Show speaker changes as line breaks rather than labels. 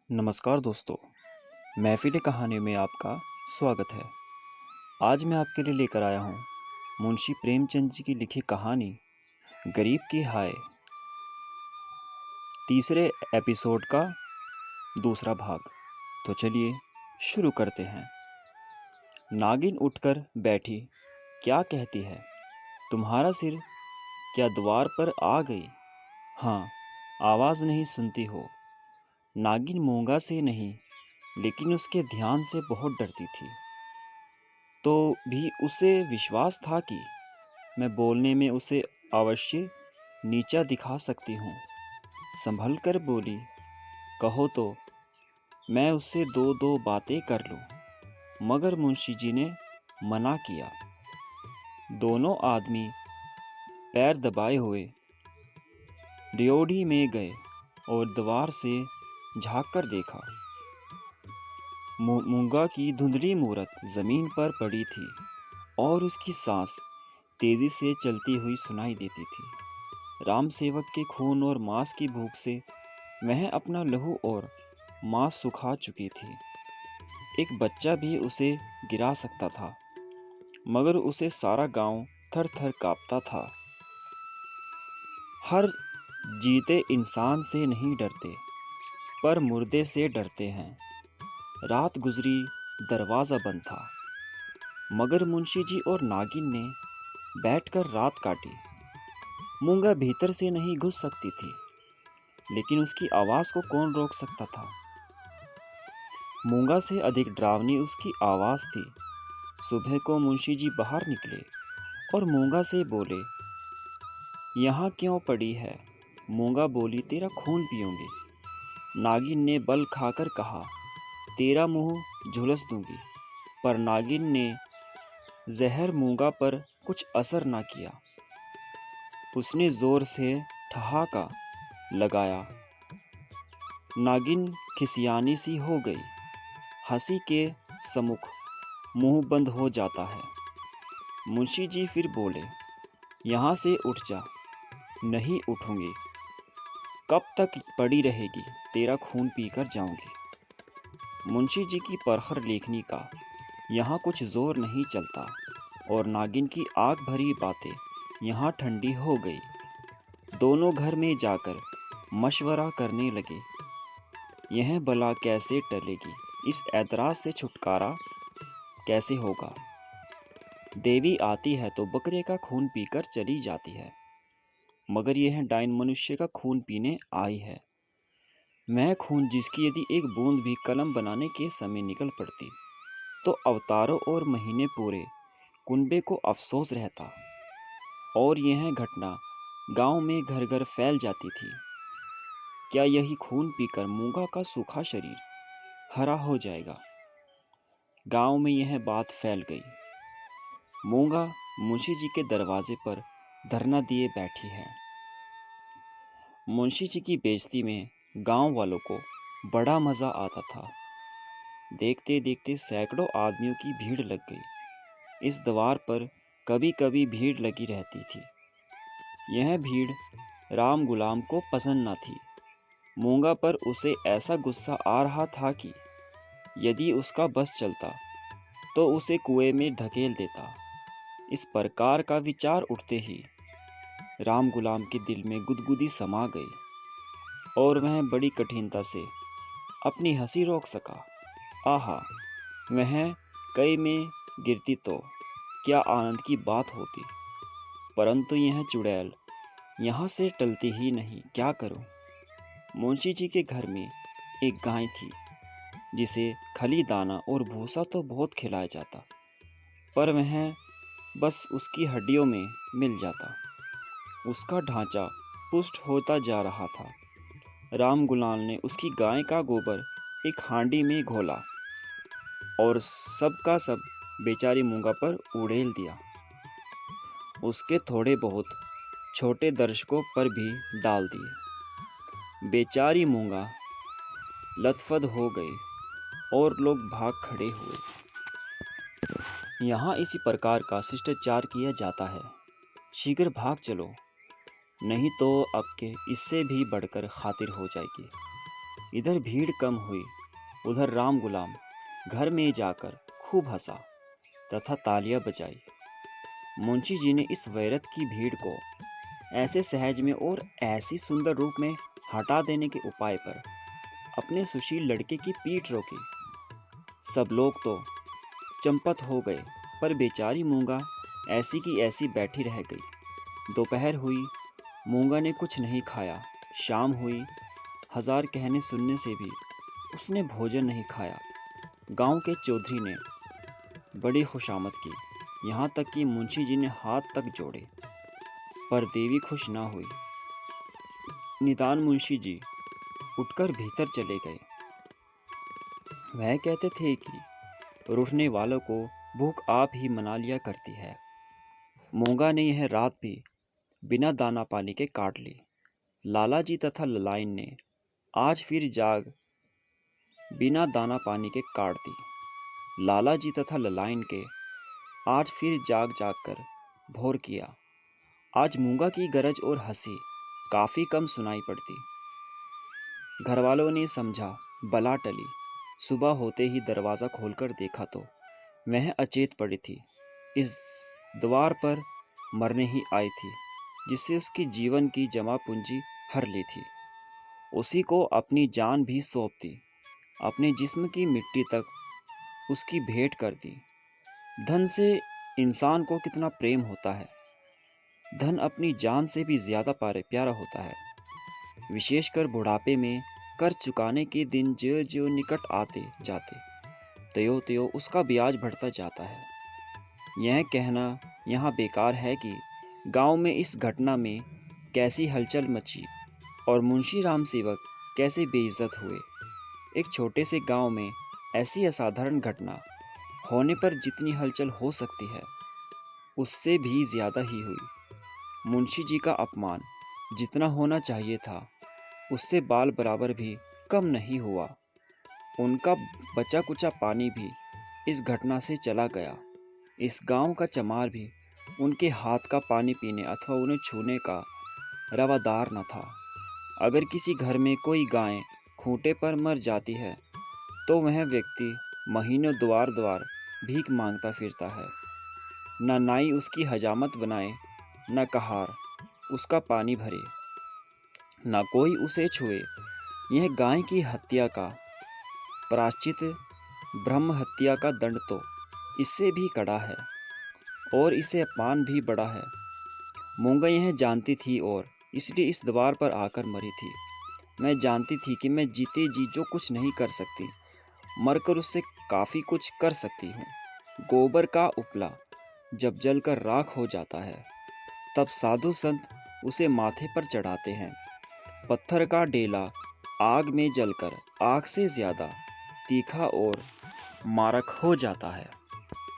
नमस्कार दोस्तों, महफ़िल कहानी में आपका स्वागत है। आज मैं आपके लिए लेकर आया हूँ मुंशी प्रेमचंद जी की लिखी कहानी गरीब की हाय, तीसरे एपिसोड का दूसरा भाग। तो चलिए शुरू करते हैं। नागिन उठकर बैठी। क्या कहती है? तुम्हारा सिर क्या द्वार पर आ गई? हाँ, आवाज़ नहीं सुनती हो। नागिन मूंगा से नहीं, लेकिन उसके ध्यान से बहुत डरती थी। तो भी उसे विश्वास था कि मैं बोलने में उसे अवश्य नीचा दिखा सकती हूँ। संभल कर बोली, कहो तो मैं उससे दो दो बातें कर लूँ। मगर मुंशी जी ने मना किया। दोनों आदमी पैर दबाए हुए ड्योढ़ी में गए और द्वार से झाँक कर देखा। मूंगा की धुंधली मूरत जमीन पर पड़ी थी और उसकी सांस तेजी से चलती हुई सुनाई देती थी। राम सेवक के खून और मांस की भूख से वह अपना लहू और मांस सुखा चुकी थी। एक बच्चा भी उसे गिरा सकता था, मगर उसे सारा गांव थर थर कांपता था। हर जीते इंसान से नहीं डरते, पर मुर्दे से डरते हैं। रात गुजरी, दरवाज़ा बंद था, मगर मुंशी जी और नागिन ने बैठकर रात काटी। मूंगा भीतर से नहीं घुस सकती थी, लेकिन उसकी आवाज़ को कौन रोक सकता था? मूंगा से अधिक डरावनी उसकी आवाज़ थी। सुबह को मुंशी जी बाहर निकले और मूंगा से बोले, यहाँ क्यों पड़ी है? मूंगा बोली, तेरा खून पीऊंगी। नागिन ने बल खाकर कहा, तेरा मुंह झुलस दूंगी। पर नागिन ने जहर मूंगा पर कुछ असर ना किया। उसने जोर से ठहाका लगाया। नागिन खिसियानी सी हो गई। हंसी के सम्मुख मुंह बंद हो जाता है। मुंशी जी फिर बोले, यहाँ से उठ जा। नहीं उठूंगी। कब तक पड़ी रहेगी? तेरा खून पीकर जाऊंगी। मुंशी जी की परखर लेखनी का यहाँ कुछ जोर नहीं चलता और नागिन की आग भरी बातें यहाँ ठंडी हो गई। दोनों घर में जाकर मशवरा करने लगे, यह बला कैसे टलेगी? इस ऐतराज से छुटकारा कैसे होगा? देवी आती है तो बकरे का खून पीकर चली जाती है, मगर यह डाइन मनुष्य का खून पीने आई है। मैं खून जिसकी यदि एक बूंद भी कलम बनाने के समय निकल पड़ती तो अवतारों और महीने पूरे कुनबे को अफसोस रहता। और यह घटना गांव में घर घर फैल जाती थी। क्या यही खून पीकर मूंगा का सूखा शरीर हरा हो जाएगा? गांव में यह बात फैल गई। मूंगा मुंशी जी के दरवाजे पर धरना दिए बैठी है। मुंशी जी की बेइज्जती में गांव वालों को बड़ा मज़ा आता था। देखते देखते सैकड़ों आदमियों की भीड़ लग गई। इस द्वार पर कभी कभी भीड़ लगी रहती थी। यह भीड़ राम गुलाम को पसंद न थी। मूंगा पर उसे ऐसा गुस्सा आ रहा था कि यदि उसका बस चलता तो उसे कुएं में धकेल देता। इस प्रकार का विचार उठते ही राम गुलाम के दिल में गुदगुदी समा गई और वह बड़ी कठिनता से अपनी हंसी रोक सका। आहा, वह कई में गिरती तो क्या आनंद की बात होती। परंतु यह चुड़ैल यहाँ से टलती ही नहीं। क्या करूं? मुंशी जी के घर में एक गाय थी जिसे खली दाना और भूसा तो बहुत खिलाया जाता, पर वह बस उसकी हड्डियों में मिल जाता। उसका ढांचा पुष्ट होता जा रहा था। राम गुलाल ने उसकी गाय का गोबर एक हांडी में घोला और सब का सब बेचारी मूंगा पर उड़ेल दिया। उसके थोड़े बहुत छोटे दर्शकों पर भी डाल दिए। बेचारी मूंगा लथपथ हो गई और लोग भाग खड़े हुए। यहाँ इसी प्रकार का शिष्टाचार किया जाता है। शीघ्र भाग चलो, नहीं तो अब के इससे भी बढ़कर खातिर हो जाएगी। इधर भीड़ कम हुई, उधर राम गुलाम घर में जाकर खूब हंसा तथा तालियां बजाई। मुंशी जी ने इस वैरत की भीड़ को ऐसे सहज में और ऐसी सुंदर रूप में हटा देने के उपाय पर अपने सुशील लड़के की पीठ रोकी। सब लोग तो चंपत हो गए, पर बेचारी मूंगा ऐसी की ऐसी बैठी रह गई। दोपहर हुई, मूंगा ने कुछ नहीं खाया। शाम हुई, हजार कहने सुनने से भी उसने भोजन नहीं खाया। गांव के चौधरी ने बड़ी खुशामद की, यहाँ तक कि मुंशी जी ने हाथ तक जोड़े, पर देवी खुश ना हुई। निदान मुंशी जी उठकर भीतर चले गए। वह कहते थे कि रूठने वालों को भूख आप ही मना लिया करती है। मूंगा ने यह रात भी बिना दाना पानी के काट ली। लाला जी तथा ललाइन ने आज फिर जाग बिना दाना पानी के काट दी। लाला जी तथा ललाइन के आज फिर जाग जाग कर भोर किया। आज मूंगा की गरज और हंसी काफी कम सुनाई पड़ती। घरवालों ने समझा बला टली। सुबह होते ही दरवाज़ा खोलकर देखा तो वह अचेत पड़ी थी। इस द्वार पर मरने ही आई थी, जिससे उसकी जीवन की जमा पूंजी हर ली थी। उसी को अपनी जान भी सौंप दी, अपने जिस्म की मिट्टी तक उसकी भेंट कर दी। धन से इंसान को कितना प्रेम होता है। धन अपनी जान से भी ज़्यादा प्यारा होता है। विशेषकर बुढ़ापे में कर चुकाने के दिन ज्यों ज्यों निकट आते जाते त्यों त्यों उसका ब्याज बढ़ता जाता है। यह कहना यहाँ बेकार है कि गांव में इस घटना में कैसी हलचल मची और मुंशी राम सेवक कैसे बेइज्जत हुए। एक छोटे से गांव में ऐसी असाधारण घटना होने पर जितनी हलचल हो सकती है, उससे भी ज़्यादा ही हुई। मुंशी जी का अपमान जितना होना चाहिए था, उससे बाल बराबर भी कम नहीं हुआ। उनका बचा कुचा पानी भी इस घटना से चला गया। इस गांव का चमार भी उनके हाथ का पानी पीने अथवा उन्हें छूने का रवादार न था। अगर किसी घर में कोई गाय खूंटे पर मर जाती है, तो वह व्यक्ति महीनों द्वार द्वार भीख मांगता फिरता है। न नाई उसकी हजामत बनाए, न कहार उसका पानी भरे, न कोई उसे छुए। यह गाय की हत्या का प्रायश्चित ब्रह्म हत्या का दंड तो इससे भी कड़ा है और इससे अपमान भी बड़ा है। मूंगा यह जानती थी और इसलिए इस द्वार पर आकर मरी थी। मैं जानती थी कि मैं जीते जी जो कुछ नहीं कर सकती, मरकर उससे काफ़ी कुछ कर सकती हूँ। गोबर का उपला जब जलकर राख हो जाता है, तब साधु संत उसे माथे पर चढ़ाते हैं। पत्थर का डेला आग में जलकर आग से ज़्यादा तीखा और मारक हो जाता है।